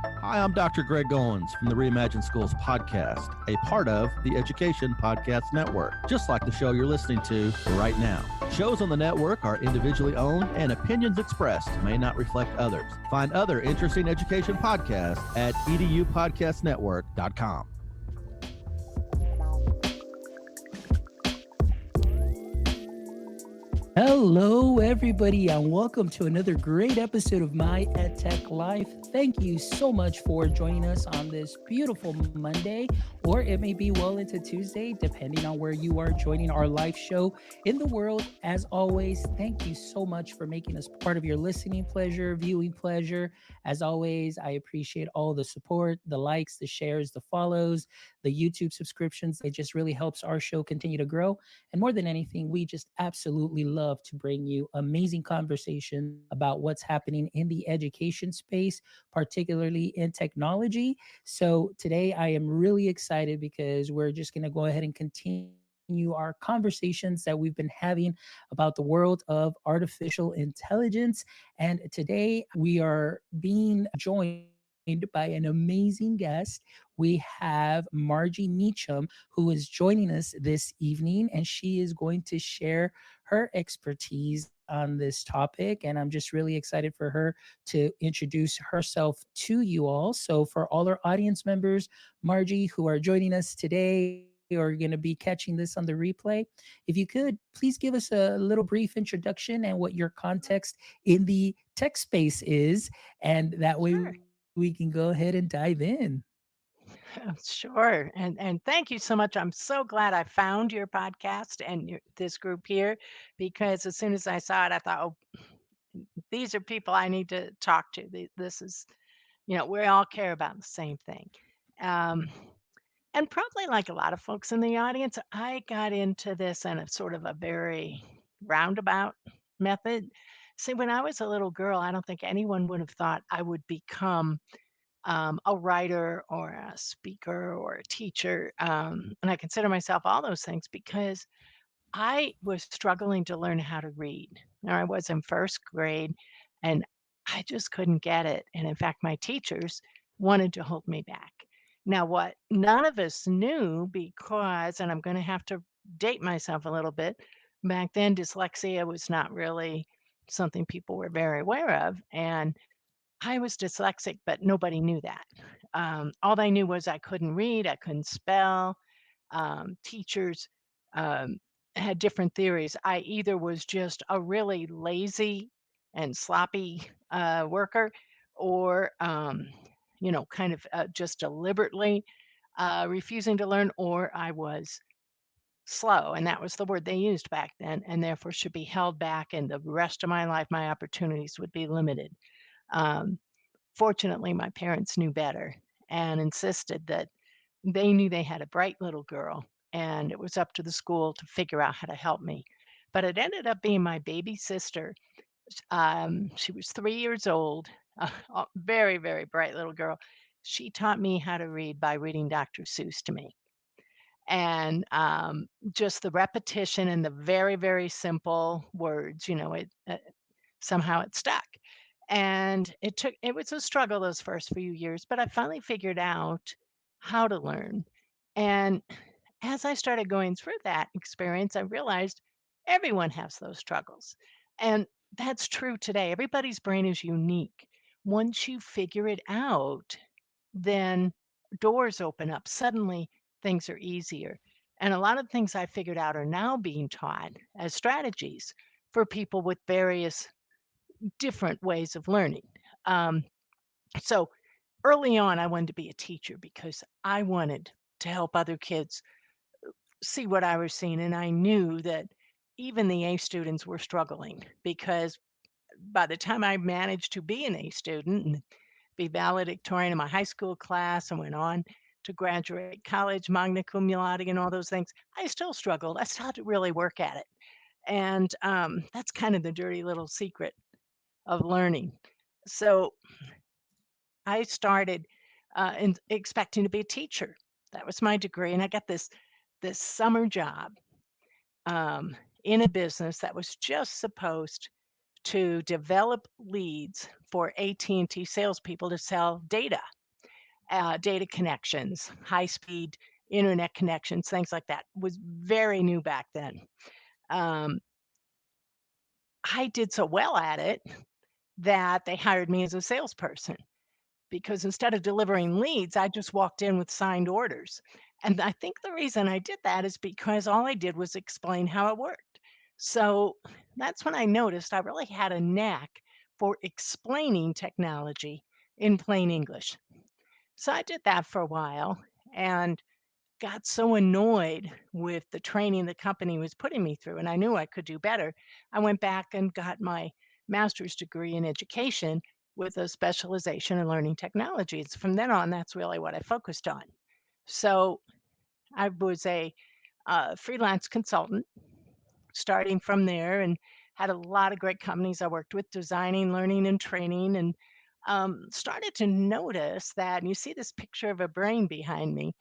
Hi, I'm Dr. Greg Goins from the Reimagine Schools podcast, a part of the Education Podcast Network, just like the show you're listening to right now. Shows on the network are individually owned, and opinions expressed may not reflect others. Find other interesting education podcasts at edupodcastnetwork.com. Hello, everybody, and welcome to another great episode of My EdTech Life. Thank you so much for joining us on this beautiful Monday, or it may be well into Tuesday, depending on where you are joining our live show in the world. As always, thank you so much for making us part of your listening pleasure, viewing pleasure. As always, I appreciate all the support, the likes, the shares, the follows, the YouTube subscriptions. It just really helps our show continue to grow. And more than anything, we just absolutely love to bring you amazing conversation about what's happening in the education space, particularly in technology. So today I am really excited because we're just going to go ahead and continue our conversations that we've been having about the world of artificial intelligence. And today we are being joined by an amazing guest. We have Margie Meacham, who is joining us this evening, and she is going to share her expertise on this topic. And I'm just really excited for her to introduce herself to you all. So, for all our audience members, Margie, who are joining us today, or going to be catching this on the replay, if you could please give us a little brief introduction and what your context in the tech space is, and that way Sure. we can go ahead and dive in. Sure. And thank you so much. I'm so glad I found your podcast and this group here because as soon as I saw it, I thought, oh, these are people I need to talk to. This is, we all care about the same thing. Um, and probably like a lot of folks in the audience, I got into this in a sort of a very roundabout method. See, when I was a little girl, I don't think anyone would have thought I would become a writer or a speaker or a teacher. And I consider myself all those things because I was struggling to learn how to read. Now, I was in first grade and I just couldn't get it. And in fact, my teachers wanted to hold me back. Now, what none of us knew because, and I'm going to have to date myself a little bit, back then dyslexia was not really something people were very aware of. And I was dyslexic, but nobody knew that. All they knew was I couldn't read, I couldn't spell. Teachers um, had different theories. I either was just a really lazy and sloppy worker, or kind of just deliberately refusing to learn, or I was slow, and that was the word they used back then, and therefore should be held back, and the rest of my life, my opportunities would be limited. Um, Fortunately, my parents knew better and insisted that they knew they had a bright little girl, and it was up to the school to figure out how to help me. But it ended up being my baby sister. She was 3 years old, a very, very bright little girl. She taught me how to read by reading Dr. Seuss to me. And just the repetition and the very, very simple words, somehow it stuck. And it was a struggle those first few years, but I finally figured out how to learn. And as I started going through that experience, I realized everyone has those struggles. And that's true today. Everybody's brain is unique. Once you figure it out, then doors open up. Suddenly things are easier. And a lot of things I figured out are now being taught as strategies for people with various different ways of learning. Um, so early on, I wanted to be a teacher because I wanted to help other kids see what I was seeing. And I knew that even the A students were struggling because by the time I managed to be an A student and be valedictorian in my high school class and went on to graduate college, magna cum laude, and all those things, I still struggled. I still had to really work at it. And that's kind of the dirty little secret of learning. So I started expecting to be a teacher. That was my degree, and I got this summer job in a business that was just supposed to develop leads for AT&T salespeople to sell data, data connections, high speed internet connections, things like that. Was very new back then. Um, I did so well at it that they hired me as a salesperson because instead of delivering leads, I just walked in with signed orders. And I think the reason I did that is because all I did was explain how it worked. So that's when I noticed I really had a knack for explaining technology in plain English. So I did that for a while and got so annoyed with the training the company was putting me through, and I knew I could do better. I went back and got my master's degree in education with a specialization in learning technologies. From then on, that's really what I focused on. So I was a freelance consultant starting from there and had a lot of great companies I worked with designing, learning, and training. And started to notice that, and you see this picture of a brain behind me.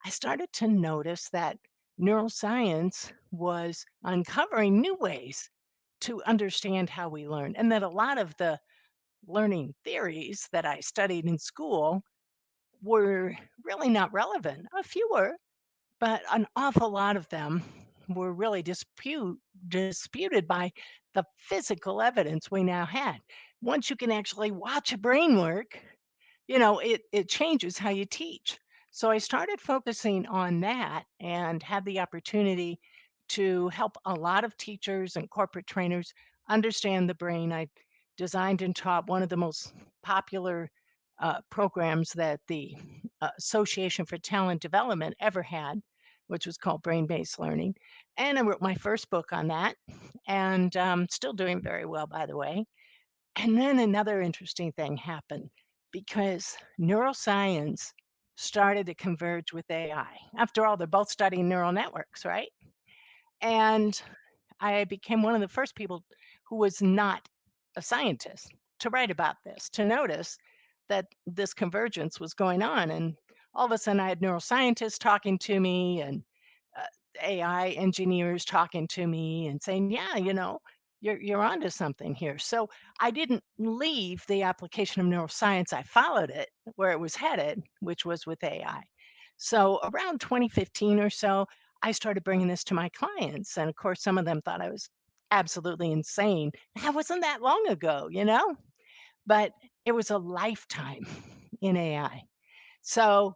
I started to notice that neuroscience was uncovering new ways to understand how we learn, and that a lot of the learning theories that I studied in school were really not relevant. A few were, but an awful lot of them were really disputed by the physical evidence we now had. Once you can actually watch a brain work, it changes how you teach. So I started focusing on that and had the opportunity to help a lot of teachers and corporate trainers understand the brain. I designed and taught one of the most popular programs that the Association for Talent Development ever had, which was called Brain Based Learning. And I wrote my first book on that, and still doing very well, by the way. And then another interesting thing happened because neuroscience started to converge with AI. After all, they're both studying neural networks, right? And I became one of the first people who was not a scientist to write about this, to notice that this convergence was going on. And all of a sudden, I had neuroscientists talking to me and uh, AI engineers talking to me and saying, "Yeah, you're onto something here." So I didn't leave the application of neuroscience. I followed it where it was headed, which was with AI. So around 2015 or so, I started bringing this to my clients. And of course, some of them thought I was absolutely insane. That wasn't that long ago, but it was a lifetime in AI. So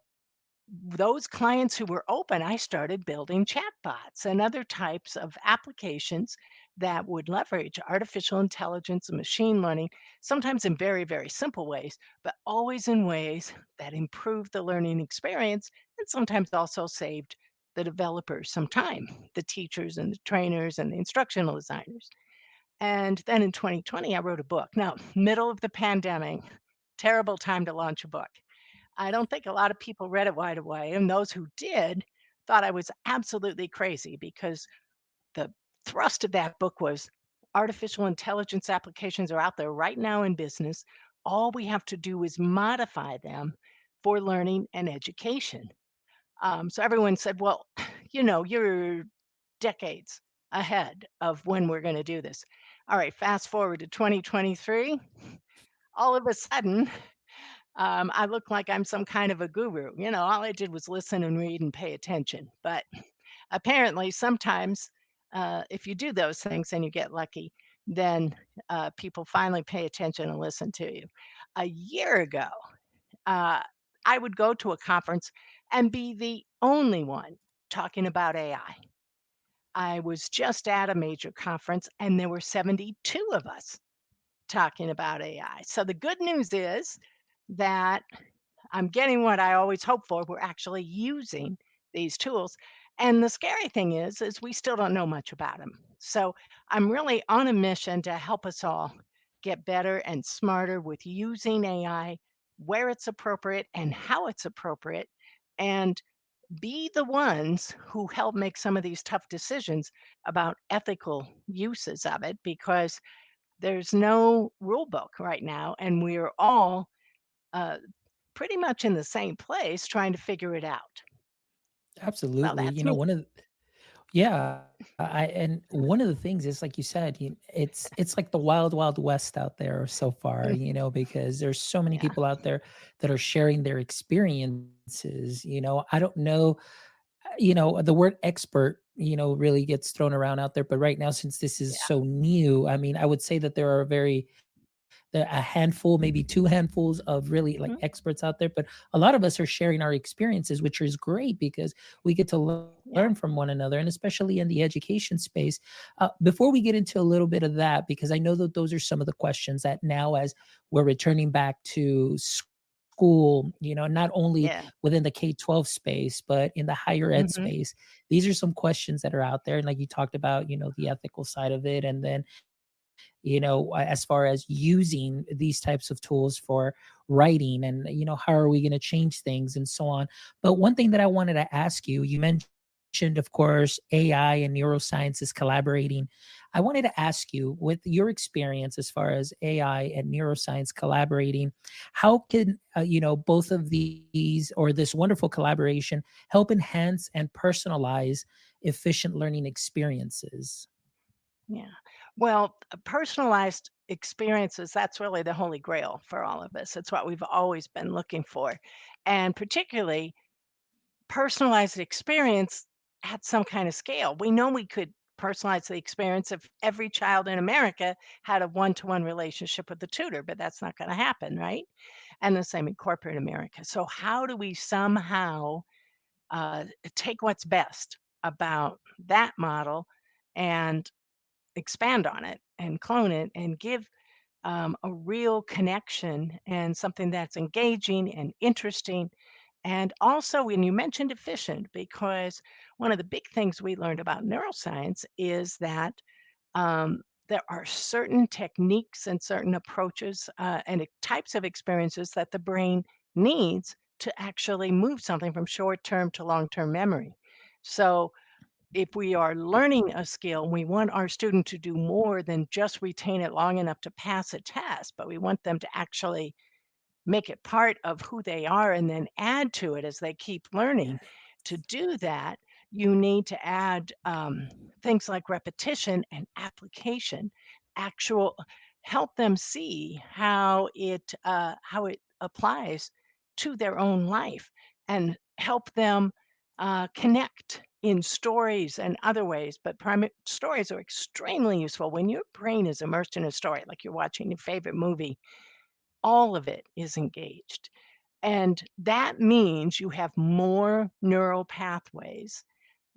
those clients who were open, I started building chatbots and other types of applications that would leverage artificial intelligence and machine learning, sometimes in very, very simple ways, but always in ways that improved the learning experience and sometimes also saved the developers some time, the teachers and the trainers and the instructional designers. And then in 2020, I wrote a book. Now, middle of the pandemic, terrible time to launch a book. I don't think a lot of people read it right away, and those who did thought I was absolutely crazy because the thrust of that book was artificial intelligence applications are out there right now in business. All we have to do is modify them for learning and education. So everyone said, well, you're decades ahead of when we're going to do this. All right, fast forward to 2023. All of a sudden, I look like I'm some kind of a guru. All I did was listen and read and pay attention. But apparently, sometimes if you do those things and you get lucky, then people finally pay attention and listen to you. A year ago, uh, I would go to a conference and be the only one talking about AI. I was just at a major conference and there were 72 of us talking about AI. So the good news is that I'm getting what I always hope for. We're actually using these tools. And the scary thing is we still don't know much about them. So I'm really on a mission to help us all get better and smarter with using AI where it's appropriate and how it's appropriate, and be the ones who help make some of these tough decisions about ethical uses of it, because there's no rule book right now and we're all uh, pretty much in the same place trying to figure it out. Well, Absolutely. that's me. Yeah, and one of the things is like you said, it's like the wild wild west out there so far, because there's so many Yeah, people out there that are sharing their experiences. I don't know, the word expert, really gets thrown around out there, but right now since this is yeah. so new, I mean, I would say that a handful, maybe two handfuls of really like Mhm. experts out there, but a lot of us are sharing our experiences, which is great because we get to Yeah, learn from one another, and especially in the education space. Before we get into a little bit of that, because I know that those are some of the questions that now, as we're returning back to school, not only yeah. within the K-12 space, but in the higher ed Mhm. space, these are some questions that are out there. And like you talked about, the ethical side of it. And then as far as using these types of tools for writing and, how are we going to change things and so on. But one thing that I wanted to ask you, you mentioned, of course, AI and neuroscience is collaborating. I wanted to ask you, with your experience as far as AI and neuroscience collaborating, how can, both of these or this wonderful collaboration help enhance and personalize efficient learning experiences? Yeah. Well, personalized experiences, that's really the holy grail for all of us. It's what we've always been looking for. And particularly personalized experience at some kind of scale. We know we could personalize the experience if every child in America had a one-to-one relationship with the tutor, but that's not going to happen, right? And the same in corporate America. So how do we somehow uh, take what's best about that model and expand on it and clone it and give a real connection and something that's engaging and interesting. And also, when you mentioned efficient, because one of the big things we learned about neuroscience is that there are certain techniques and certain approaches types of experiences that the brain needs to actually move something from short term to long term memory. So, if we are learning a skill, we want our student to do more than just retain it long enough to pass a test, but we want them to actually make it part of who they are and then add to it as they keep learning. To do that, you need to add things like repetition and application, actual help them see how it applies to their own life and help them connect in stories and other ways. But stories are extremely useful when your brain is immersed in a story, like you're watching your favorite movie. All of it is engaged. And that means you have more neural pathways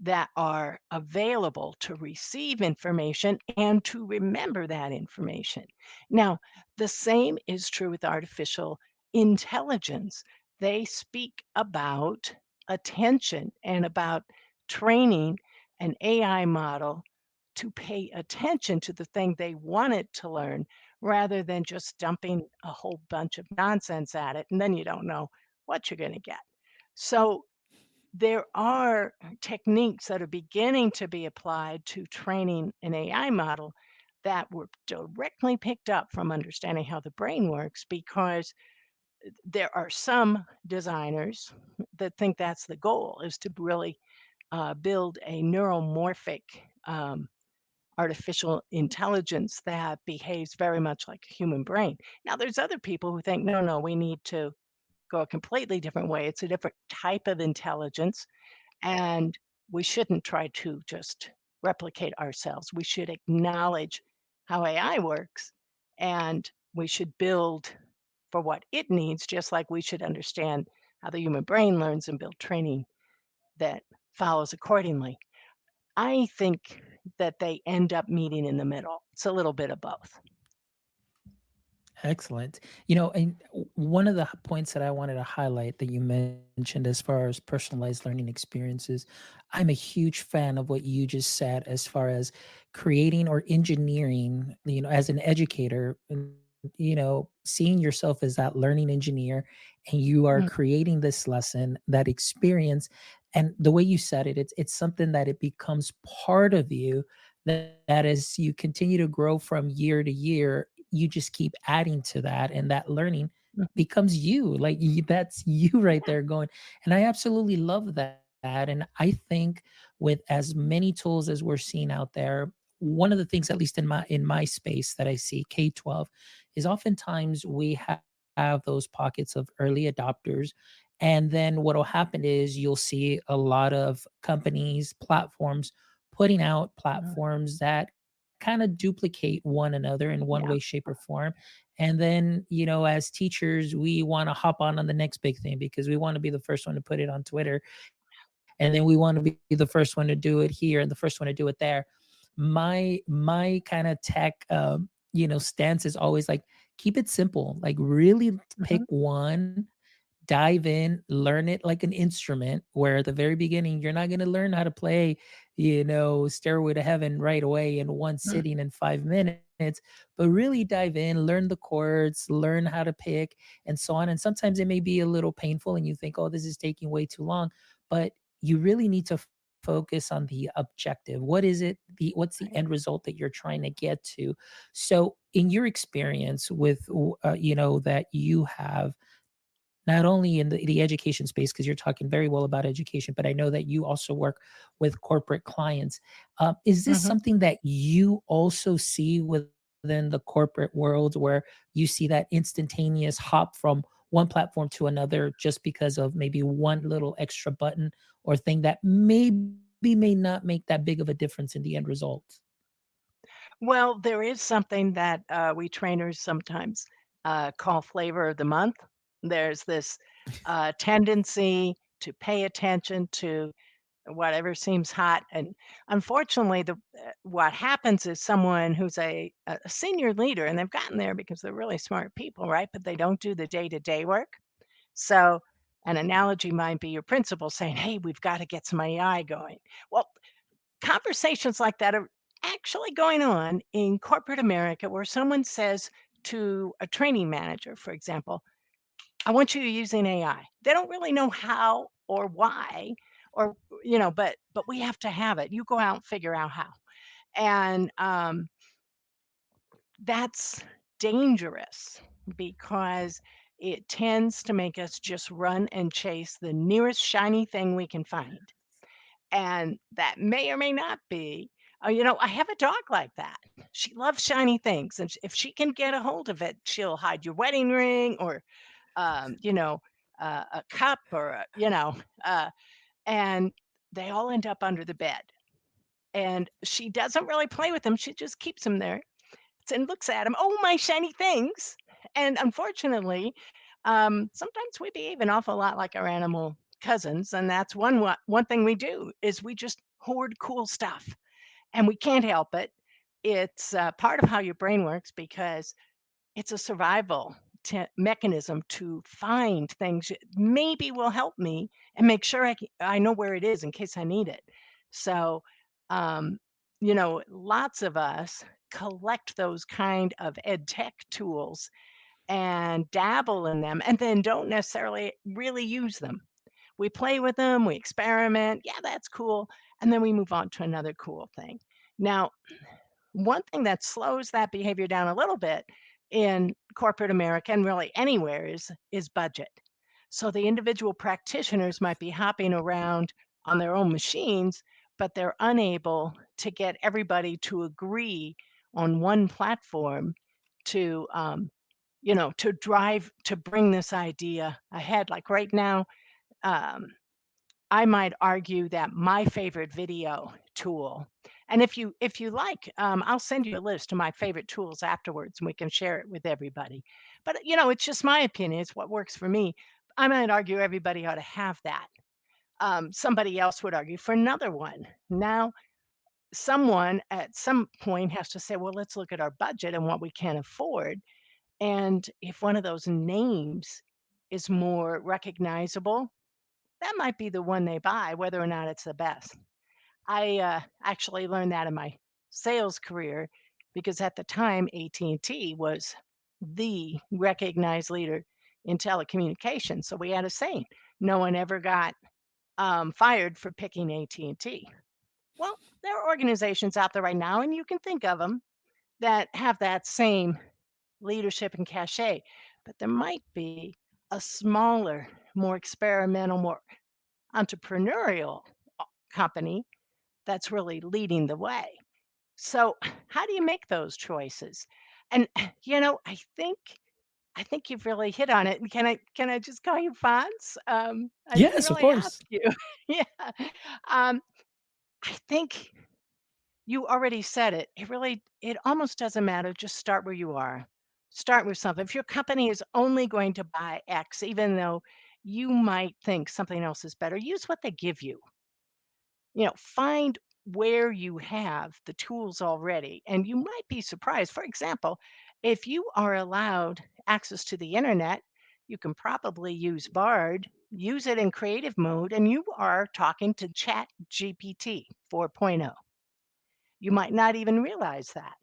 that are available to receive information and to remember that information. Now, the same is true with artificial intelligence. They speak about attention and about training an AI model to pay attention to the thing they want it to learn rather than just dumping a whole bunch of nonsense at it and then you don't know what you're going to get. So, there are techniques that are beginning to be applied to training an AI model that were directly picked up from understanding how the brain works because there are some designers that think that's the goal is to really build a neuromorphic um, artificial intelligence that behaves very much like a human brain. Now, there's other people who think, no, no, we need to go a completely different way. It's a different type of intelligence and we shouldn't try to just replicate ourselves. We should acknowledge how AI works and we should build for what it needs, just like we should understand how the human brain learns and build training that follows accordingly. I think that they end up meeting in the middle. It's a little bit of both. Excellent. And one of the points that I wanted to highlight that you mentioned as far as personalized learning experiences, I'm a huge fan of what you just said as far as creating or engineering, as an educator, seeing yourself as that learning engineer, and you are Mm, creating this lesson, that experience. And the way you said it, it's something that it becomes part of you, that as you continue to grow from year to year, you just keep adding to that, and that learning mhm. becomes you. Like, that's you right Yeah, there going. And I absolutely love that. that. And I think with as many tools as we're seeing out there, one of the things, at least in my space that I see K-12, is oftentimes we have those pockets of early adopters. And then what'll happen is you'll see a lot of companies, platforms putting out Mm, platforms that kind of duplicate one another in one yeah. way, shape, or form. And then, as teachers, we want to hop on the next big thing because we want to be the first one to put it on Twitter, and then we want to be the first one to do it here and the first one to do it there. My kind of tech stance is always like, keep it simple, like really pick Mhm. one, dive in, learn it like an instrument, where at the very beginning, you're not going to learn how to play, Stairway to Heaven right away in one Mm. sitting in 5 minutes, but really dive in, learn the chords, learn how to pick, and so on. And sometimes it may be a little painful and you think, oh, this is taking way too long, but you really need to focus on the objective. What is it? What's the Right. end result that you're trying to get to? So, in your experience with, that you have not only in the education space, because you're talking very well about education, but I know that you also work with corporate clients. Is this Mhm. something that you also see within the corporate world, where you see that instantaneous hop from one platform to another just because of maybe one little extra button or thing that maybe may not make that big of a difference in the end result? Well, there is something that, we trainers sometimes, call flavor of the month. There's this, tendency to pay attention to whatever seems hot, and unfortunately, what happens is someone who's a senior leader, and they've gotten there because they're really smart people, right? But they don't do the day-to-day work. So, an analogy might be your principal saying, "Hey, we've gotta get some AI going." Well, conversations like that are actually going on in corporate America where someone says to a training manager, for example, I want you to use an AI. They don't really know how or why or but we have to have it. You go out and figure out how. And that's dangerous because it tends to make us just run and chase the nearest shiny thing we can find. And that may or may not be. I have a dog like that. She loves shiny things, and if she can get a hold of it, she'll hide your wedding ring or, um, you know, a cup or and they all end up under the bed. And she doesn't really play with them. She just keeps them there and looks at them. Oh, my shiny things! And unfortunately, sometimes we behave an awful lot like our animal cousins, and that's one thing we do is we just hoard cool stuff, and we can't help it. It's part of how your brain works because it's a survival mechanism to find things that maybe will help me and make sure I know where it is in case I need it. So, um, lots of us collect those kind of ed tech tools and dabble in them and then don't necessarily really use them. We play with them, we experiment. Yeah, that's cool. And then we move on to another cool thing. Now, one thing that slows that behavior down a little bit in corporate America and really anywhere is budget. So the individual practitioners might be hopping around on their own machines, but they're unable to get everybody to agree on one platform to to bring this idea ahead. Like right now, um, I might argue that my favorite video tool, and if you like, I'll send you a list of my favorite tools afterwards, and we can share it with everybody. But it's just my opinion; it's what works for me. I might argue everybody ought to have that. Somebody else would argue for another one. Now, someone at some point has to say, "Well, let's look at our budget and what we can afford." And if one of those names is more recognizable, that might be the one they buy, whether or not it's the best. I actually learned that in my sales career because at the time AT&T was the recognized leader in telecommunications. So we had a saying: no one ever got fired for picking AT&T. Well, there are organizations out there right now, and you can think of them that have that same leadership and cachet, but there might be a smaller, more experimental, more entrepreneurial company that's really leading the way. So, how do you make those choices? And I think you've really hit on it. And can I just call you Fonz? I didn't Yes, of really ask course. you. Yeah. Um, I think you already said it. It almost doesn't matter. Just start where you are. Start with something. If your company is only going to buy X, even though you might think something else is better, use what they give you. Find where you have the tools already, and you might be surprised. For example, if you are allowed access to the internet, you can probably use Bard, use it in creative mode, and you are talking to Chat GPT 4.0. You might not even realize that.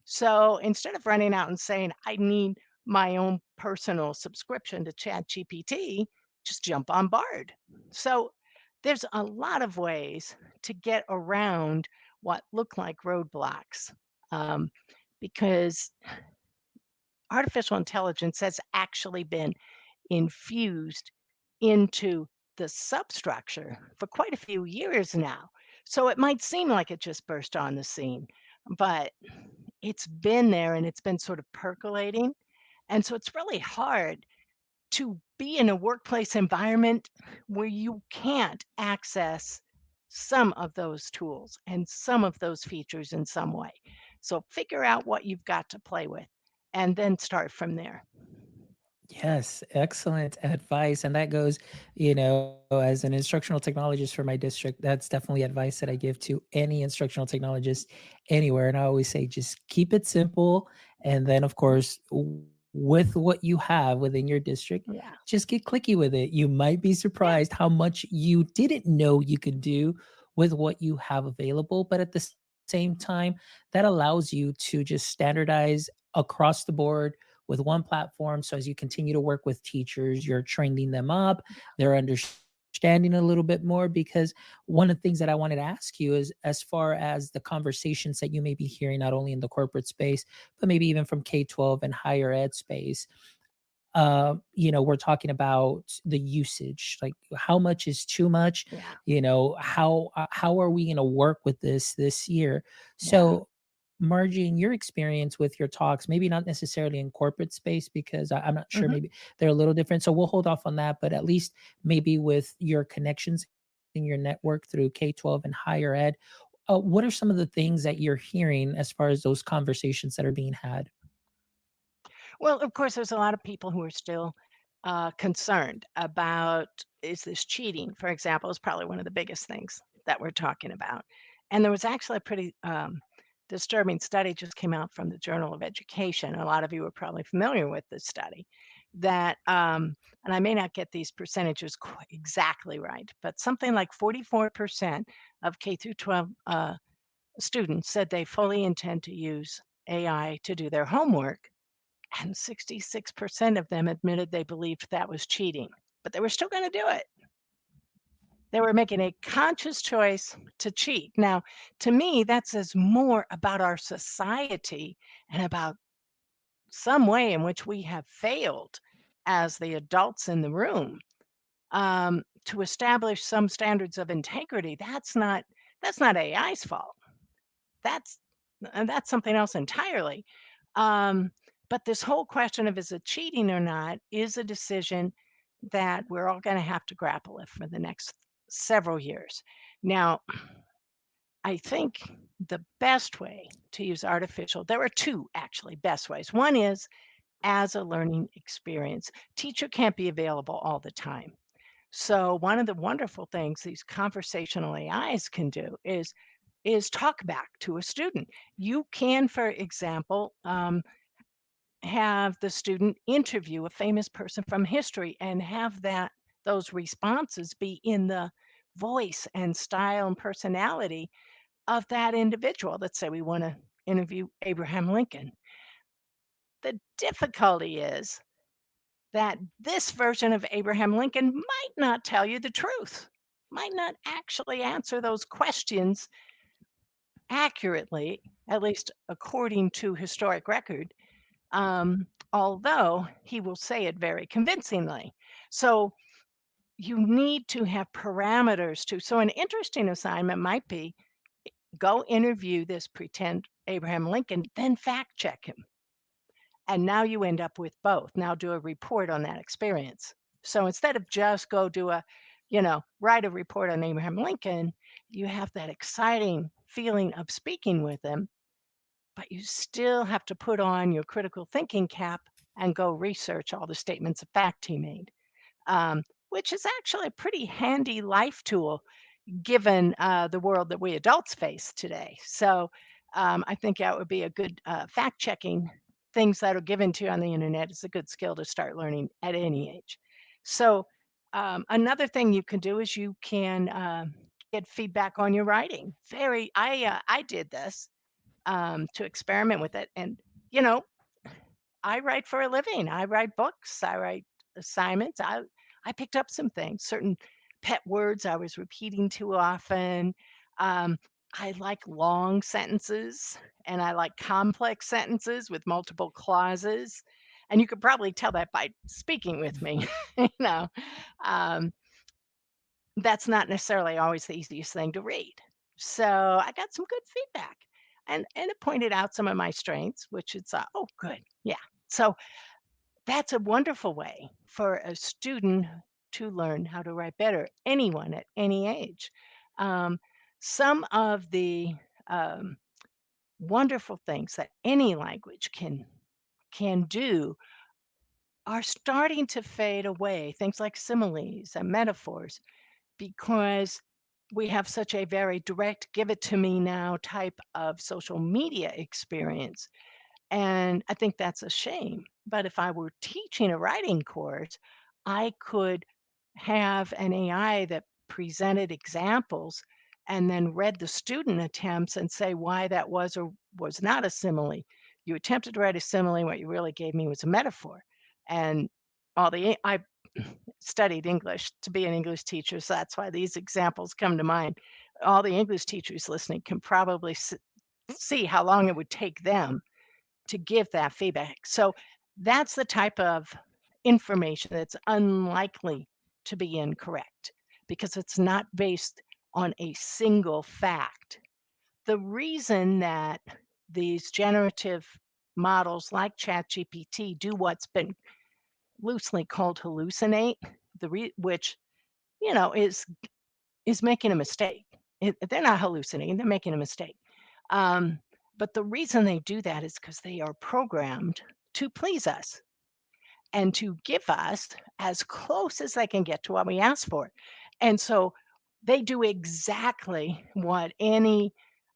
So instead of running out and saying, I need my own personal subscription to ChatGPT, just jump on Bard. So there's a lot of ways to get around what look like roadblocks, um, because artificial intelligence has actually been infused into the substructure for quite a few years now. So it might seem like it just burst on the scene, but it's been there and it's been sort of percolating. And so it's really hard to be in a workplace environment where you can't access some of those tools and some of those features in some way. So figure out what you've got to play with and then start from there. Yes, excellent advice. And that goes, as an instructional technologist for my district, that's definitely advice that I give to any instructional technologist anywhere. And I always say, just keep it simple. And then, of course, with what you have within your district, Yeah. just get clicky with it. You might be Yeah. surprised how much you didn't know you could do with what you have available. But at the same time, that allows you to just standardize across the board with one platform. So as you continue to work with teachers, you're training them up, they're understanding a little bit more. Because one of the things that I wanted to ask you is, as far as the conversations that you may be hearing, not only in the corporate space, but maybe even from K-12 and higher ed space, we're talking about the usage, like how much is too much, Yeah. how are we going to work with this year? Yeah. So Margie, in your experience with your talks, maybe not necessarily in corporate space, because I'm not sure, Hmm. maybe they're a little different. So we'll hold off on that, but at least maybe with your connections in your network through K-12 and higher ed, what are some of the things that you're hearing as far as those conversations that are being had? Well, of course, there's a lot of people who are still concerned about, is this cheating, for example, is probably one of the biggest things that we're talking about. And there was actually a pretty disturbing study just came out from the Journal of Education. A lot of you are probably familiar with this study that, and I may not get these percentages exactly right, but something like 44% of K through 12 students said they fully intend to use AI to do their homework, and 66% of them admitted they believed that was cheating, but they were still going to do it. They were making a conscious choice to cheat. Now, to me, that says more about our society and about some way in which we have failed as the adults in the room, to establish some standards of integrity. That's not AI's fault. That's that's something else entirely. Um, but this whole question of, is it cheating or not, is a decision that we're all going to have to grapple with for the next several years. Now, I think the best way to use artificial, there are two actually best ways. One is as a learning experience. Teacher can't be available all the time. So one of the wonderful things these conversational AIs can do is talk back to a student. You can, for example, have the student interview a famous person from history and have those responses be in the voice and style and personality of that individual. Let's say we want to interview Abraham Lincoln. The difficulty is that this version of Abraham Lincoln might not tell you the truth, might not actually answer those questions accurately, at least according to historic record, although he will say it very convincingly. So you need to have parameters too. So an interesting assignment might be go interview this pretend Abraham Lincoln, then fact check him. And now you end up with both. Now do a report on that experience. So instead of just go do write a report on Abraham Lincoln, you have that exciting feeling of speaking with him, but you still have to put on your critical thinking cap and go research all the statements of fact he made, which is actually a pretty handy life tool given the world that we adults face today. So I think that would be a good fact checking things that are given to you on the internet is a good skill to start learning at any age. So another thing you can do is you can get feedback on your writing. I did this to experiment with it, and you know I write for a living. I write books. I write assignments. I picked up some things, certain pet words I was repeating too often. Um, I like long sentences and I like complex sentences with multiple clauses. And you could probably tell that by speaking with me. you know, um, that's not necessarily always the easiest thing to read. So I got some good feedback, and it pointed out some of my strengths, which is oh good, yeah. So that's a wonderful way for a student to learn how to write better, anyone at any age. Um, some of the um, wonderful things that any language can do are starting to fade away. Things like similes and metaphors, because we have such a very direct, give it to me now type of social media experience, and I think that's a shame. But if I were teaching a writing course, I could have an AI that presented examples and then read the student attempts and say why that was or was not a simile. You attempted to write a simile, what you really gave me was a metaphor. And I studied English to be an English teacher, so that's why these examples come to mind. All the English teachers listening can probably see how long it would take them to give that feedback. So that's the type of information that's unlikely to be incorrect because it's not based on a single fact. The reason that these generative models like ChatGPT do what's been loosely called hallucinate, which is making a mistake. They're not hallucinating; they're making a mistake. Um, but the reason they do that is because they are programmed to please us and to give us as close as they can get to what we ask for. And so they do exactly what any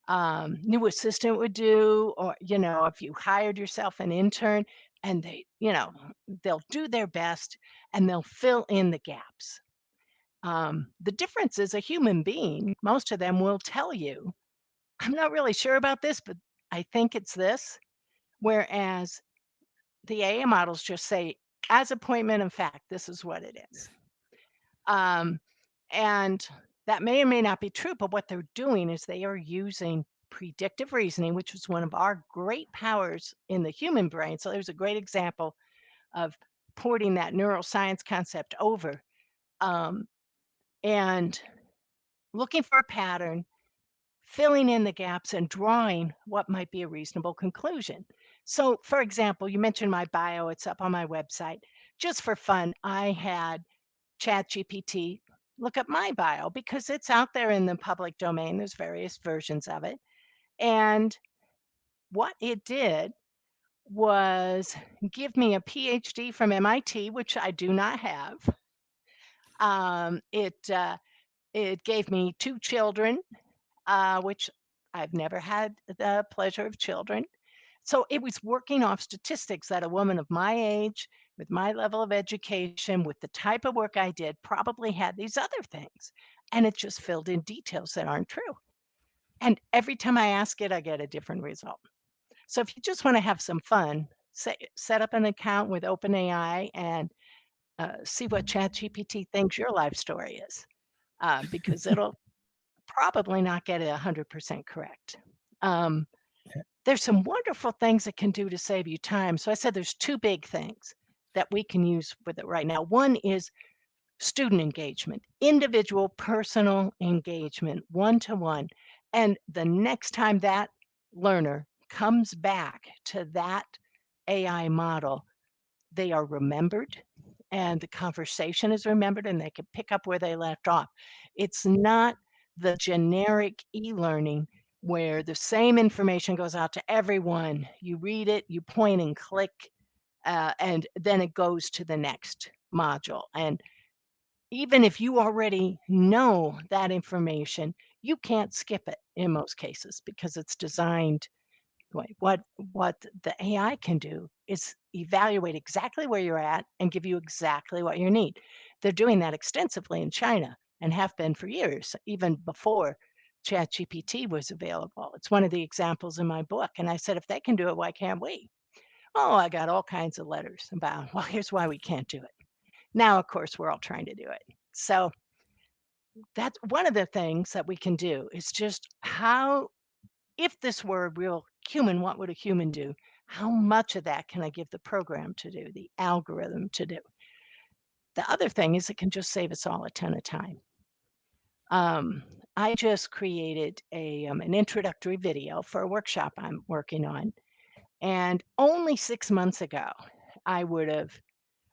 new assistant would do, or, if you hired yourself an intern, and they'll do their best and they'll fill in the gaps. The difference is a human being, most of them will tell you, I'm not really sure about this, but I think it's this. Whereas the AI models just say, as appointment of fact, this is what it is. Um, and that may or may not be true, but what they're doing is they are using predictive reasoning, which is one of our great powers in the human brain. So there's a great example of porting that neuroscience concept over um, and looking for a pattern, filling in the gaps, and drawing what might be a reasonable conclusion. So, for example, you mentioned my bio, it's up on my website. Just for fun, I had ChatGPT look up my bio because it's out there in the public domain. There's various versions of it. And what it did was give me a PhD from MIT, which I do not have. It gave me two children, which I've never had the pleasure of children. So it was working off statistics that a woman of my age, with my level of education, with the type of work I did, probably had these other things. And it just filled in details that aren't true. And every time I ask it, I get a different result. So if you just want to have some fun, set up an account with OpenAI and see what ChatGPT thinks your life story is, because it'll probably not get it 100% correct. Um, there's some wonderful things it can do to save you time. So I said there's two big things that we can use with it right now. One is student engagement, individual personal engagement, one to one. And the next time that learner comes back to that AI model, they are remembered and the conversation is remembered and they can pick up where they left off. It's not the generic e-learning where the same information goes out to everyone. You read it, you point and click, and then it goes to the next module. And even if you already know that information, you can't skip it in most cases because it's designed. What the AI can do is evaluate exactly where you're at and give you exactly what you need. They're doing that extensively in China and have been for years, even before ChatGPT was available. It's one of the examples in my book. And I said, if they can do it, why can't we? Oh, I got all kinds of letters about, well, here's why we can't do it. Now, of course, we're all trying to do it. So that's one of the things that we can do is just how, if this were a real human, what would a human do? How much of that can I give the program to do, the algorithm to do? The other thing is it can just save us all a ton of time. Um, I just created an introductory video for a workshop I'm working on. And only 6 months ago, I would have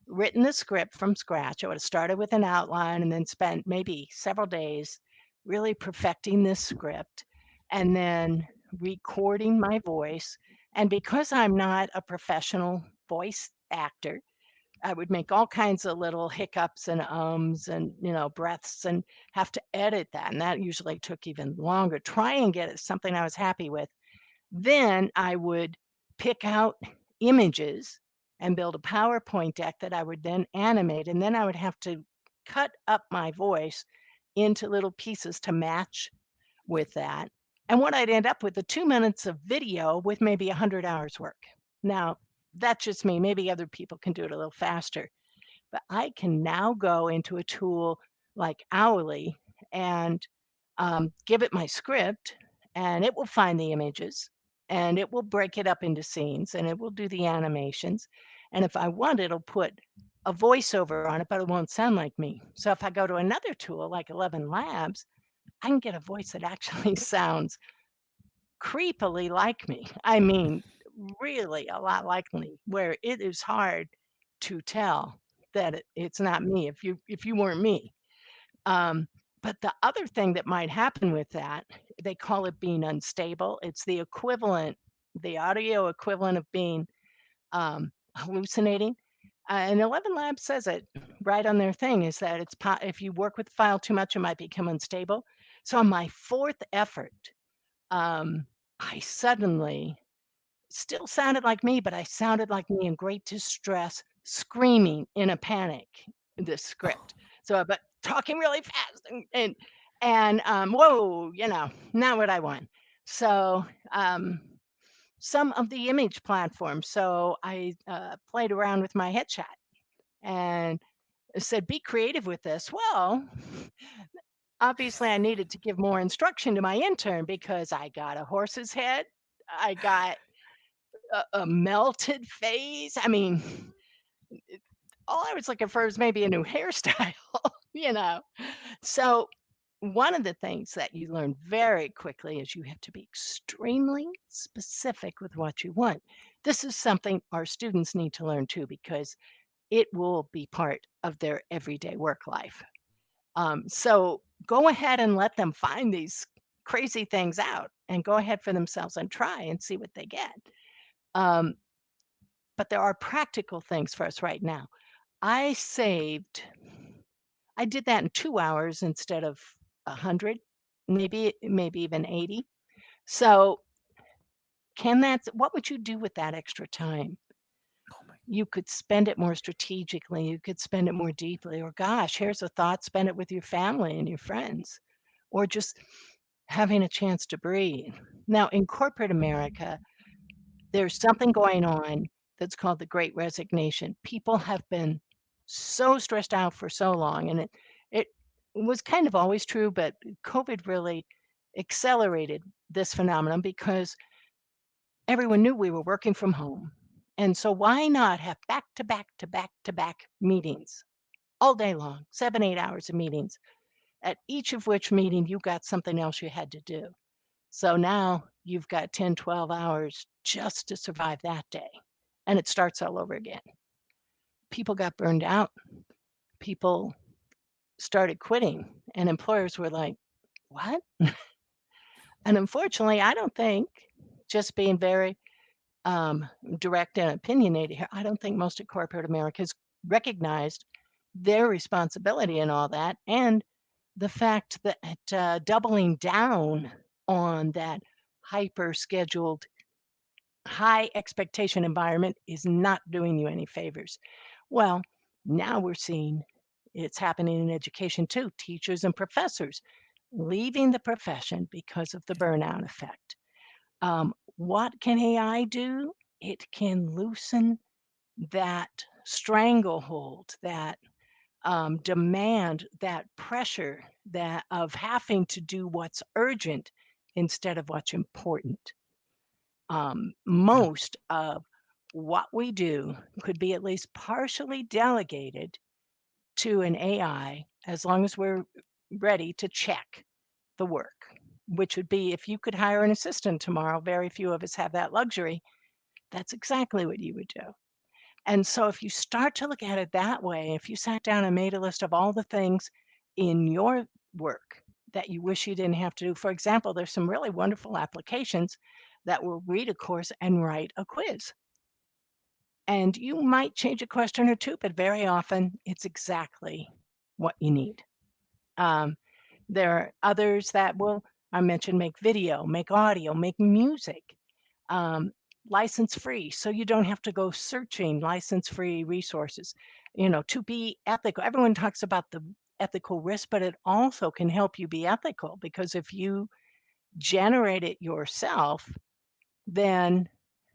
written the script from scratch. I would have started with an outline and then spent maybe several days really perfecting this script and then recording my voice. And because I'm not a professional voice actor, I would make all kinds of little hiccups and ums and, breaths and have to edit that. And that usually took even longer. Try and get it something I was happy with. Then I would pick out images and build a PowerPoint deck that I would then animate, and then I would have to cut up my voice into little pieces to match with that. And what I'd end up with, the 2 minutes of video with maybe 100 hours work. Now, that's just me. Maybe other people can do it a little faster. But I can now go into a tool like Owly and give it my script, and it will find the images and it will break it up into scenes and it will do the animations. And if I want, it'll put a voiceover on it, but it won't sound like me. So if I go to another tool like 11 Labs, I can get a voice that actually sounds creepily like me. I mean, really a lot like me, where it is hard to tell that it's not me if you weren't me. Um, but the other thing that might happen with that, they call it being unstable. It's the equivalent, the audio equivalent of being hallucinating. And 11 Labs says it right on their thing is that if you work with the file too much, it might become unstable. So on my fourth effort, um, I suddenly still sounded like me, but I sounded like me in great distress, screaming in a panic, this script. So, but talking really fast and whoa, not what I want. So, some of the image platforms. So I played around with my headshot and said, "Be creative with this." Well, obviously, I needed to give more instruction to my intern because I got a horse's head. I got a melted face. I mean, it all I was looking for was maybe a new hairstyle, you know? So, one of the things that you learn very quickly is you have to be extremely specific with what you want. This is something our students need to learn too, because it will be part of their everyday work life. So, go ahead and let them find these crazy things out and go ahead for themselves and try and see what they get. Um, but there are practical things for us right now. I saved I did that in 2 hours instead of 100, maybe even 80. So, what would you do with that extra time? Oh my. You could spend it more strategically, you could spend it more deeply, or gosh, here's a thought, spend it with your family and your friends, or just having a chance to breathe. Now, in corporate America, there's something going on that's called the Great Resignation. People have been so stressed out for so long, and it was kind of always true, but COVID really accelerated this phenomenon because everyone knew we were working from home. And so why not have back to back to back to back meetings all day long, 7, 8 hours of meetings, at each of which meeting you got something else you had to do. So now you've got 10, 12 hours just to survive that day. And it starts all over again. People got burned out. People started quitting, and employers were like, what? And unfortunately, I don't think, just being very direct and opinionated here, I don't think most of corporate America has recognized their responsibility in all that. And the fact that doubling down on that hyper scheduled, high expectation environment is not doing you any favors. Well, now we're seeing it's happening in education too. Teachers and professors leaving the profession because of the burnout effect. What can AI do? It can loosen that stranglehold, that demand, that pressure, that of having to do what's urgent instead of what's important. Yeah. Most of what we do could be at least partially delegated to an AI as long as we're ready to check the work, which would be if you could hire an assistant tomorrow, very few of us have that luxury. That's exactly what you would do. And so if you start to look at it that way, if you sat down and made a list of all the things in your work that you wish you didn't have to do, for example, there's some really wonderful applications that will read a course and write a quiz. And you might change a question or two, but very often it's exactly what you need. Um, there are others that will, I mentioned, make video, make audio, make music, um, license free. So you don't have to go searching license free resources, to be ethical. Everyone talks about the ethical risk, but it also can help you be ethical because if you generate it yourself, then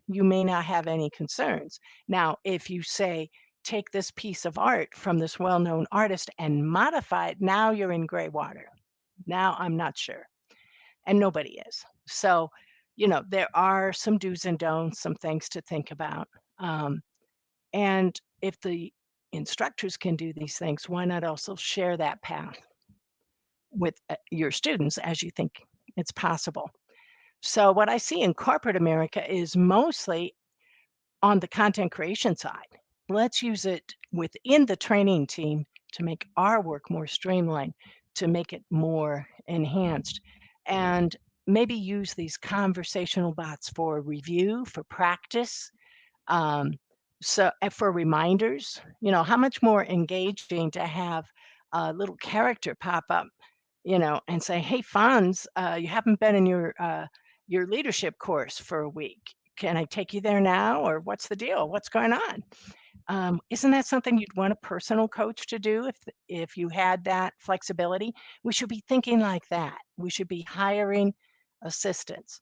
you may not have any concerns. Now, if you say, take this piece of art from this well known artist and modify it, now you're in gray water. Now I'm not sure. And nobody is. So, there are some do's and don'ts, some things to think about. Um, and if the instructors can do these things, why not also share that path with your students as you think it's possible? So, what I see in corporate America is mostly on the content creation side. Let's use it within the training team to make our work more streamlined, to make it more enhanced, and maybe use these conversational bots for review, for practice, um, for reminders. How much more engaging to have a little character pop up, and say, "Hey, Fonz, you haven't been in your leadership course for a week. Can I take you there now, or what's the deal? What's going on?" Isn't that something you'd want a personal coach to do if you had that flexibility? We should be thinking like that. We should be hiring assistants.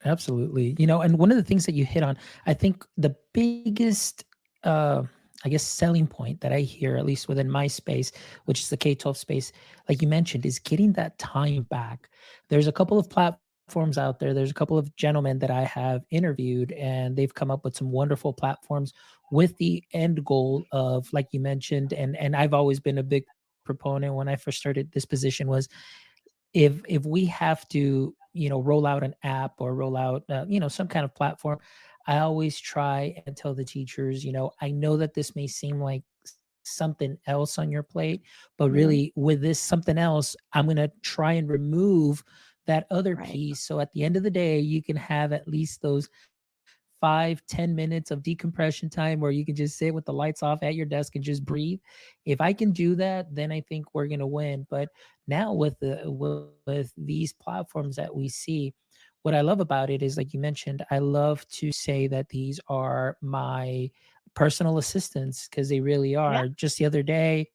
Absolutely. And one of the things that you hit on, I think the biggest, uh, I guess, selling point that I hear, at least within my space, which is the K-12 space, like you mentioned, is getting that time back. There's a couple of platforms out there. There's a couple of gentlemen that I have interviewed, and they've come up with some wonderful platforms with the end goal of, like you mentioned, and I've always been a big proponent when I first started this position was if we have to roll out an app or roll out some kind of platform, I always try and tell the teachers, I know that this may seem like something else on your plate, but Mhm. really with this something else, I'm going to try and remove that other Right, piece, so at the end of the day you can have at least those 5-10 minutes of decompression time where you can just sit with the lights off at your desk and just breathe. If I can do that, then I think we're going to win. But now with these platforms that we see, what I love about it is, like you mentioned, I love to say that these are my personal assistants because they really yeah. are. Just the other day,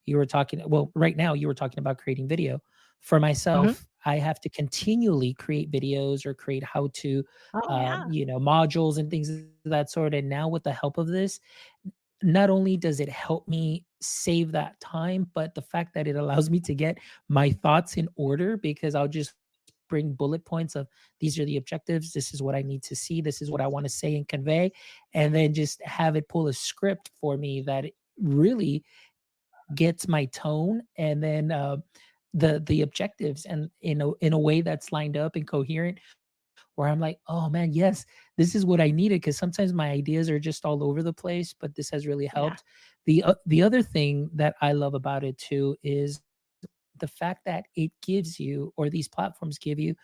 you were talking, well, right now you were talking about creating video. For Mhm. myself, I have to continually create videos or create how to Oh, yeah. modules and things of that sort. And now with the help of this, not only does it help me save that time, but the fact that it allows me to get my thoughts in order, because I'll just bring bullet points of these are the objectives, this is what I need to see, this is what I want to say and convey, and then just have it pull a script for me that really gets my tone, and then the objectives, and in a way that's lined up and coherent, where I'm like, oh man, yes, this is what I needed. Because sometimes my ideas are just all over the place, but this has really Yeah. helped. The other thing that I love about it too is the fact that it gives you, or these platforms give you,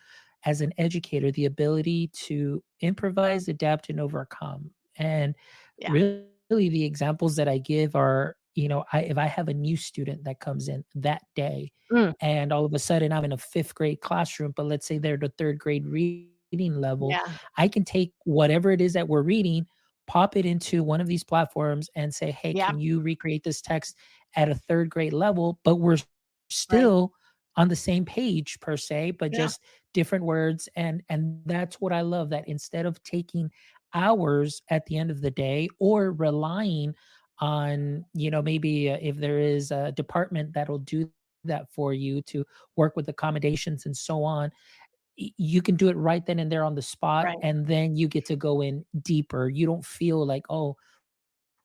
as an educator, the ability to improvise, adapt, and overcome. And Yeah. really, the examples that I give are, if I have a new student that comes in that day, Mm. and all of a sudden I'm in a fifth grade classroom, but let's say they're the third grade reading level, Yeah. I can take whatever it is that we're reading, pop it into one of these platforms, and say, hey, Yep. can you recreate this text at a third grade level? But we're Right. still on the same page per se, but Yeah. just different words. And that's what I love, that instead of taking hours at the end of the day, or relying on, maybe if there is a department that'll do that for you to work with accommodations and so on, you can do it right then and there on the spot, Right. and then you get to go in deeper. You don't feel like, oh,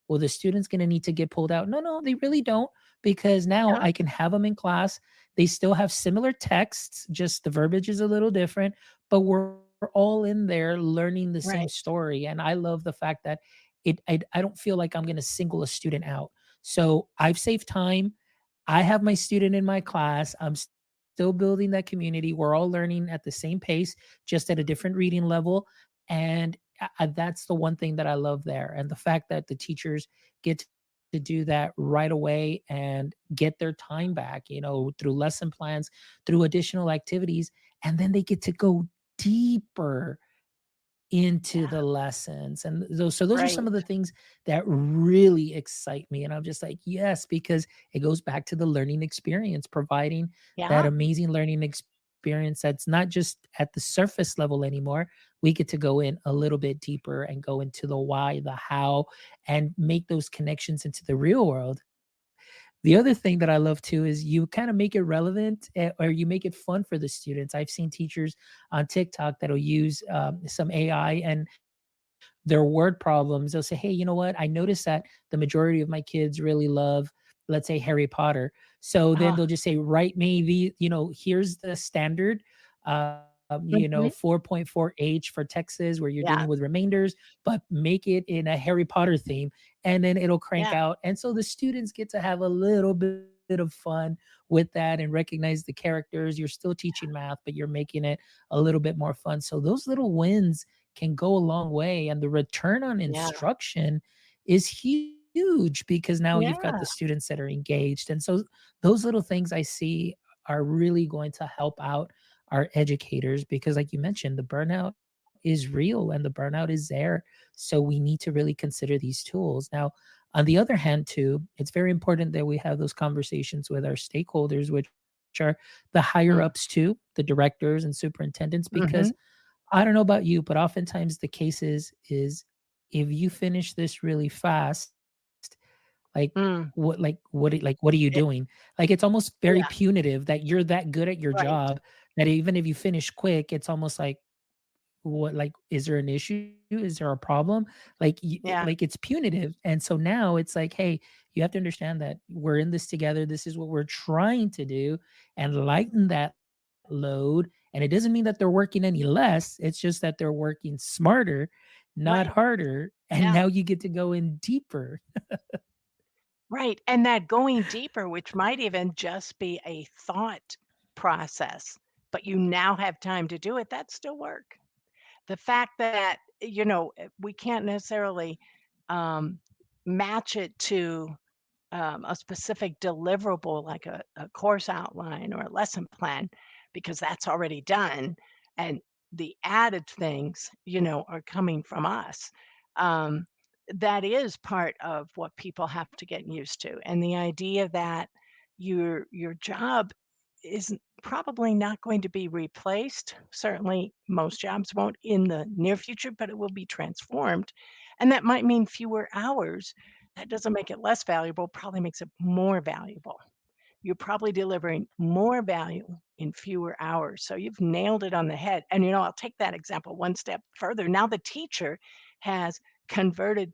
well, the student's going to need to get pulled out. No, no, they really don't, because now Yeah. I can have them in class. They still have similar texts, just the verbiage is a little different, but we're all in there learning the same Right. story. And I love the fact that I don't feel like I'm going to single a student out. So I've saved time. I have my student in my class. I'm still building that community. We're all learning at the same pace, just at a different reading level. And that's the one thing that I love there. And the fact that the teachers get to do that right away and get their time back, through lesson plans, through additional activities. And then they get to go deeper into Yeah. the lessons. And those are some Right. of the things that really excite me. And I'm just like, yes, because it goes back to the learning experience, providing that Yeah. amazing learning experience that's not just at the surface level anymore. We get to go in a little bit deeper and go into the why, the how, and make those connections into the real world. The other thing that I love too is you kind of make it relevant, or you make it fun for the students. I've seen teachers on TikTok that'll use some AI, and their word problems, they'll say, hey, you know what? I noticed that the majority of my kids really love, let's say, Harry Potter. So then Oh. they'll just say, write me here's the standard, Mhm. 4.4H for Texas, where you're Yeah. dealing with remainders, but make it in a Harry Potter theme. And then it'll crank Yeah. out. And so the students get to have a little bit of fun with that and recognize the characters. You're still teaching math, but you're making it a little bit more fun. So those little wins can go a long way. And the return on Yeah. instruction is huge, because now you've got Yeah. the students that are engaged. And so those little things I see are really going to help out our educators, because, like you mentioned, the burnout is real and the burnout is there. So we need to really consider these tools. Now, on the other hand, too, it's very important that we have those conversations with our stakeholders, which are the higher Mm. ups too, the directors and superintendents, Mhm. because I don't know about you, but oftentimes the case is if you finish this really fast, like Mm. what are you Yeah. doing? Like, it's almost very Yeah. punitive that you're that good at your Right. job, that even if you finish quick, it's almost like, is there an issue? Is there a problem? Yeah. Like, it's punitive. And so now it's like, hey, you have to understand that we're in this together. This is what we're trying to do, and lighten that load. And it doesn't mean that they're working any less. It's just that they're working smarter, not Right. harder. And Yeah. now you get to go in deeper. Right. And that going deeper, which might even just be a thought process, but you now have time to do it, that's still work. The fact that, we can't necessarily um, match it to a specific deliverable like a course outline or a lesson plan because that's already done and the added things are coming from us. Um, that is part of what people have to get used to, and the idea that your job is probably not going to be replaced. Certainly most jobs won't in the near future, but it will be transformed, and that might mean fewer hours. That doesn't make it less valuable, probably makes it more valuable. you're probably delivering more value in fewer hours. So you've nailed it on the head. And, I'll take that example one step further. Now the teacher has converted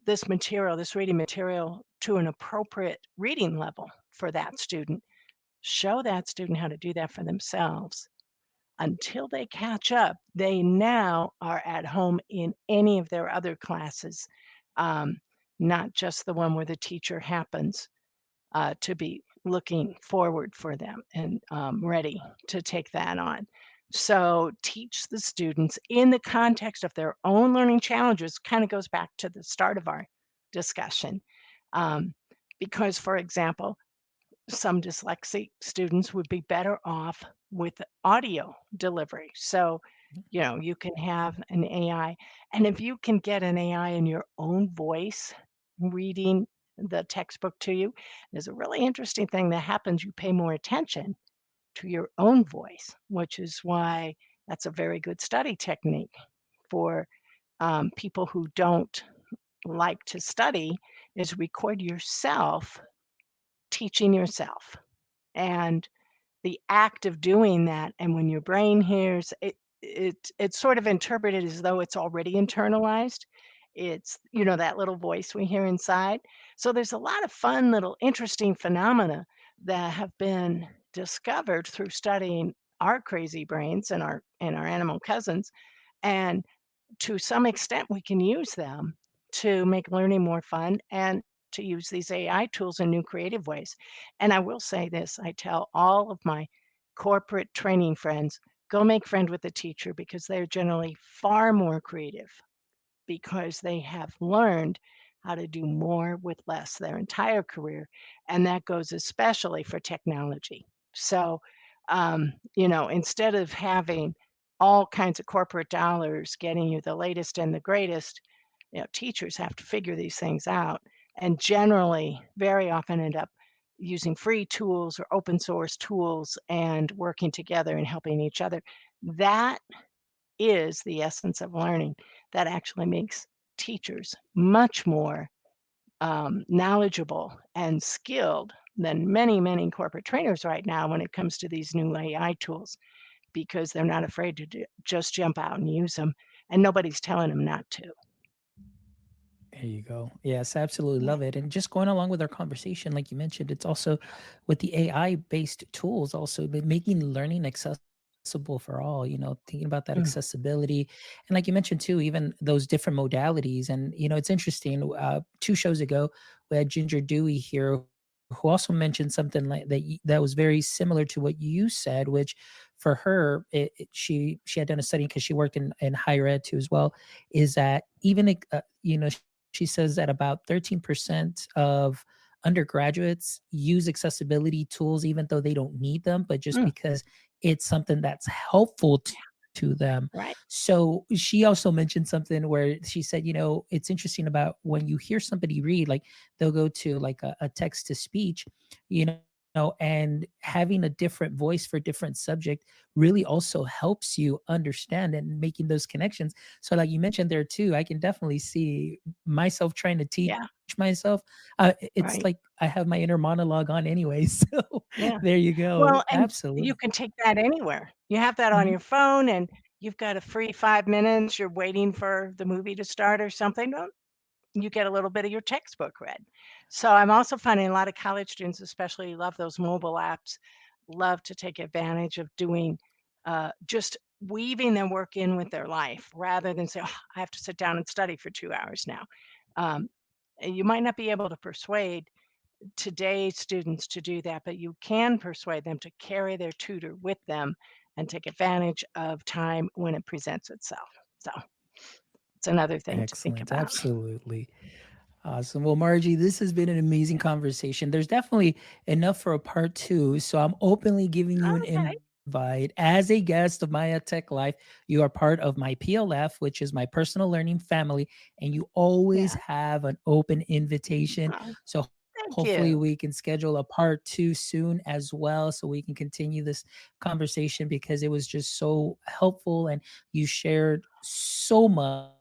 this material, this reading material, to an appropriate reading level for that student. Show that student how to do that for themselves. Until they catch up, they now are at home in any of their other classes, um, not just the one where the teacher happens to be looking forward for them and ready to take that on. So, teach the students in the context of their own learning challenges, kind of goes back to the start of our discussion. Um, because, for example, some dyslexic students would be better off with audio delivery. So, you can have an AI, and if you can get an AI in your own voice reading the textbook to you, there's a really interesting thing that happens. You pay more attention to your own voice, which is why that's a very good study technique for people who don't like to study is record yourself teaching yourself. And the act of doing that, and when your brain hears it, it's sort of interpreted as though it's already internalized. It's, that little voice we hear inside. So there's a lot of fun little interesting phenomena that have been discovered through studying our crazy brains and our animal cousins. And to some extent, we can use them to make learning more fun and to use these AI tools in new creative ways. And I will say this, I tell all of my corporate training friends, go make friend with a teacher because they're generally far more creative because they have learned how to do more with less their entire career. And that goes especially for technology. So, instead of having all kinds of corporate dollars getting you the latest and the greatest, teachers have to figure these things out and generally very often end up using free tools or open source tools and working together and helping each other. That is the essence of learning that actually makes teachers much more knowledgeable and skilled than many, many corporate trainers right now when it comes to these new AI tools because they're not afraid to just jump out and use them, and nobody's telling them not to. There you go. Yes, absolutely Yeah. love it. And just going along with our conversation, like you mentioned, it's also with the AI based tools, also making learning accessible for all, thinking about that Mm, accessibility. And like you mentioned too, even those different modalities. And, it's interesting. 2 shows ago, we had Ginger Dewey here who also mentioned something like that that was very similar to what you said, which for her, she had done a study because she worked in higher ed too as well, is that even she says that about 13% of undergraduates use accessibility tools even though they don't need them, but just mm, because it's something that's helpful to them. right. So she also mentioned something where she said, it's interesting about when you hear somebody read, like they'll go to like a text to speech, you and having a different voice for different subject really also helps you understand and making those connections. So like you mentioned there too, I can definitely see myself trying to teach Yeah, myself. It's right. like I have my inner monologue on anyway. So Yeah. there you go. Well, and you Absolutely. can take that anywhere. You have that on Mhm. your phone and you've got a free 5 minutes, you're waiting for the movie to start or something, well, you get a little bit of your textbook read. So I'm also finding a lot of college students especially love those mobile apps, love to take advantage of doing, just weaving their work in with their life rather than say, "Oh, I have to sit down and study for 2 hours now." Um, and you might not be able to persuade today's students to do that, but you can persuade them to carry their tutor with them and take advantage of time when it presents itself. So it's another thing to think Excellent. about. Absolutely. Awesome. Well, Margie, this has been an amazing conversation. There's definitely enough for a part two. So I'm openly giving you an Okay. invite as a guest of Maya Tech Life. You are part of my PLF, which is my personal learning family, and you always Yeah. have an open invitation. Oh, So thank hopefully you. we can schedule a part two soon as well so we can continue this conversation because it was just so helpful and you shared so much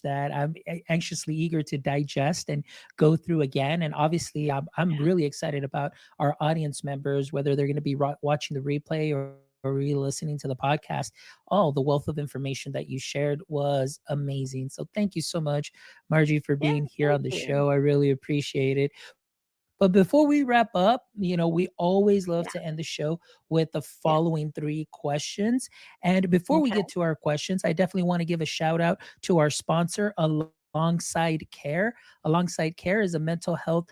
that I'm anxiously eager to digest and go through again. And obviously, I'm Yeah. really excited about our audience members, whether they're going to be watching the replay or re-listening to the podcast. Oh, the wealth of information that you shared was amazing. So thank you so much, Margie, for Yeah. being here Thank on the you. show. I really appreciate it. But before we wrap up, we always love Yeah. to end the show with the Yes. following three questions. And before we Okay. get to our questions, I definitely want to give a shout out to our sponsor, Alongside Care. Alongside Care is a mental health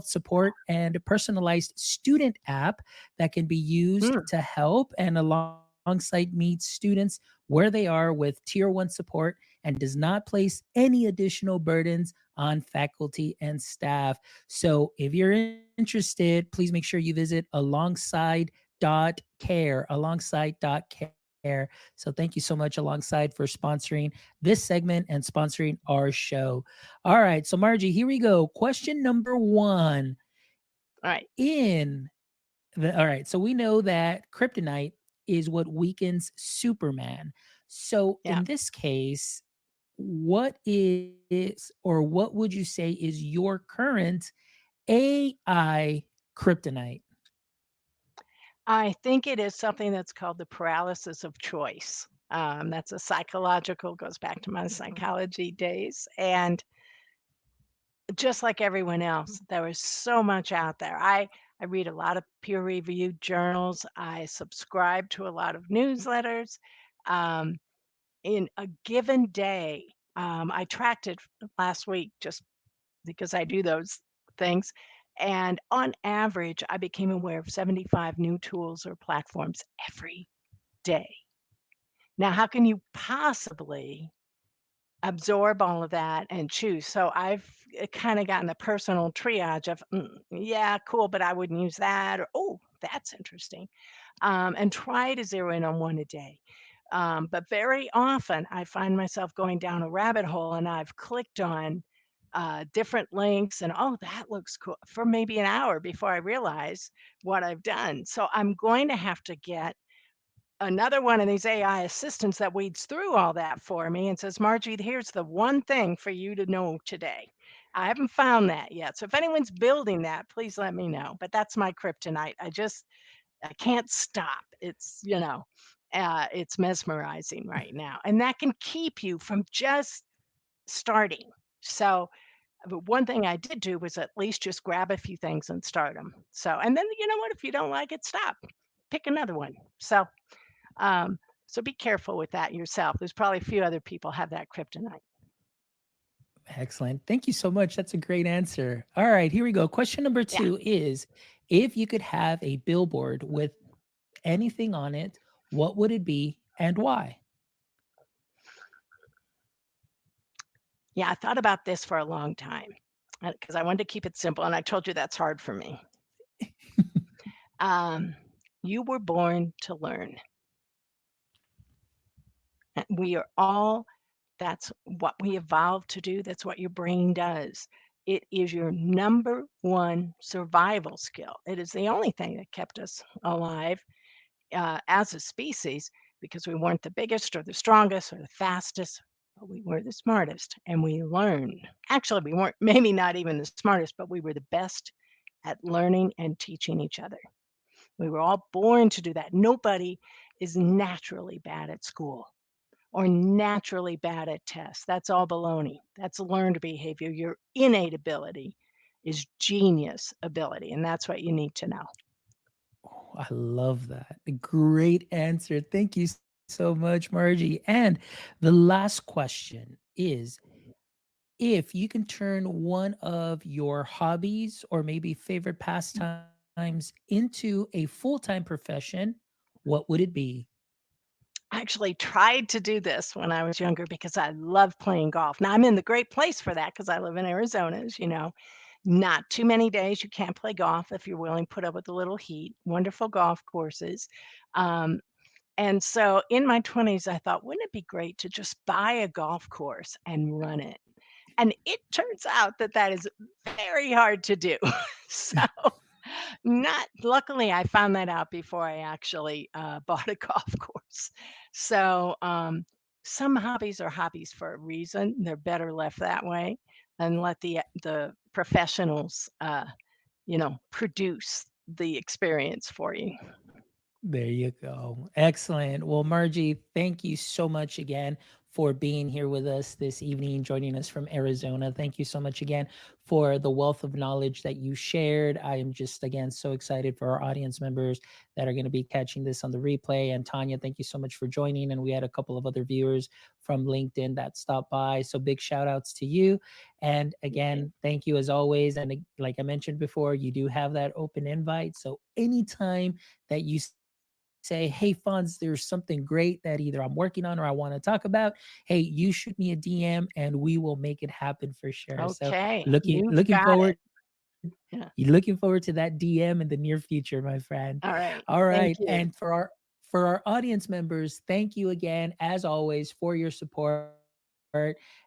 support and a personalized student app that can be used Mm. to help and alongside meet students where they are with tier 1 support and does not place any additional burdens on faculty and staff. So if you're interested, please make sure you visit alongside.care, alongside.care. So thank you so much, Alongside, for sponsoring this segment and sponsoring our show. All right. So, Margie, here we go. Question number one. All right. All right. So we know that kryptonite is what weakens Superman. So Yeah. in this case, what is or what would you say is your current AI kryptonite? I think it is something that's called the paralysis of choice. That's a psychological, goes back to my psychology days. And just like everyone else, there is so much out there. I read a lot of peer reviewed journals. I subscribe to a lot of newsletters. Um, in a given day, I tracked it last week just because I do those things. And on average, I became aware of 75 new tools or platforms every day. Now, how can you possibly absorb all of that and choose? So I've kind of gotten the personal triage of, yeah, cool, but I wouldn't use that. Or, oh, that's interesting. And try to zero in on one a day. But very often I find myself going down a rabbit hole and I've clicked on different links and, oh, that looks cool for maybe an hour before I realize what I've done. So I'm going to have to get another one of these AI assistants that weeds through all that for me and says, Margie, here's the one thing for you to know today. I haven't found that yet. So if anyone's building that, please let me know. But that's my kryptonite. I can't stop. It's mesmerizing right now. And that can keep you from just starting. So, but one thing I did do was at least just grab a few things and start them. So, and then you know what? If you don't like it, stop. Pick another one. Um, so be careful with that yourself. There's probably a few other people have that kryptonite. Excellent. Thank you so much. That's a great answer. All right, here we go. Question number Yeah. 2 is, if you could have a billboard with anything on it, what would it be and why? Yeah. I thought about this for a long time because I wanted to keep it simple. And I told you that's hard for me. Um, you were born to learn. We are all, that's what we evolved to do. That's what your brain does. It is your number one survival skill. It is the only thing that kept us alive as a species because we weren't the biggest or the strongest or the fastest, but we were the smartest and we learned. Actually, we weren't maybe not even the smartest, but we were the best at learning and teaching each other. We were all born to do that. Nobody is naturally bad at school or naturally bad at tests. That's all baloney. That's learned behavior. Your innate ability is genius ability, and that's what you need to know. Oh, I love that. A great answer. Thank you so much, Margie. And the last question is, if you can turn one of your hobbies or maybe favorite pastimes into a full-time profession, what would it be? I actually tried to do this when I was younger because I love playing golf. Now I'm in the great place for that because I live in Arizona, as you know. Not too many days you can't play golf if you're willing to put up with a little heat. Wonderful golf courses. Um, and so in my 20s, I thought, wouldn't it be great to just buy a golf course and run it? And it turns out that that is very hard to do. So, not luckily, I found that out before I actually bought a golf course. So, some hobbies are hobbies for a reason. They're better left that way, and let the professionals, produce the experience for you. There you go. Excellent. Well, Margie, thank you so much again for being here with us this evening, joining us from Arizona. Thank you so much again for the wealth of knowledge that you shared. I am just, again, so excited for our audience members that are going to be catching this on the replay. And Tanya, thank you so much for joining. And we had a couple of other viewers from LinkedIn that stopped by. So big shout outs to you. And Okay. again, thank you as always. And like I mentioned before, you do have that open invite. So anytime that you say, hey, Fonz, there's something great that either I'm working on or I want to talk about, hey, you shoot me a DM and we will make it happen for sure. So Okay, looking you've looking got it. forward Yeah. looking forward to that DM in the near future, my friend. All right. All Thank right. you. And for our audience members, thank you again, as always, for your support.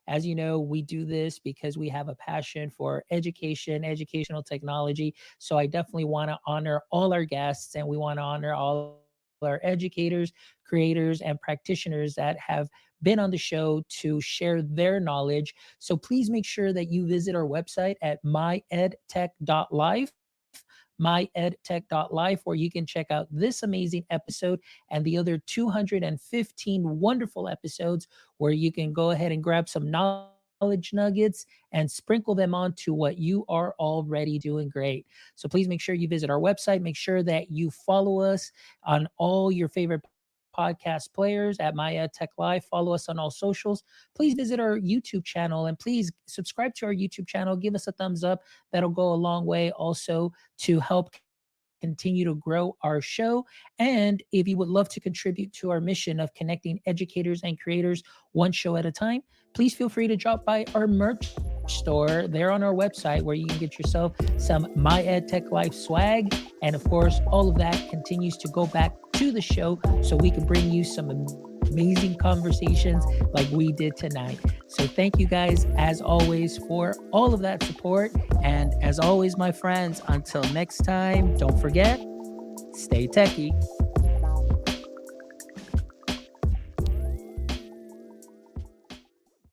As you know, we do this because we have a passion for education, educational technology. So I definitely want to honor all our guests and we want to honor all our educators, creators, and practitioners that have been on the show to share their knowledge. So please make sure that you visit our website at myedtech.life, myedtech.life, where you can check out this amazing episode and the other 215 wonderful episodes where you can go ahead and grab some knowledge nuggets and sprinkle them onto what you are already doing great. So please make sure you visit our website. Make sure that you follow us on all your favorite podcast players at My Tech Live. Follow us on all socials. Please visit our YouTube channel and please subscribe to our YouTube channel. Give us a thumbs up. That'll go a long way also to help continue to grow our show. And if you would love to contribute to our mission of connecting educators and creators one show at a time, please feel free to drop by our merch store there on our website where you can get yourself some My Ed Tech Life swag. And of course, all of that continues to go back to the show so we can bring you some amazing conversations like we did tonight. So thank you guys, as always, for all of that support. And as always, my friends, until next time, don't forget, stay techie.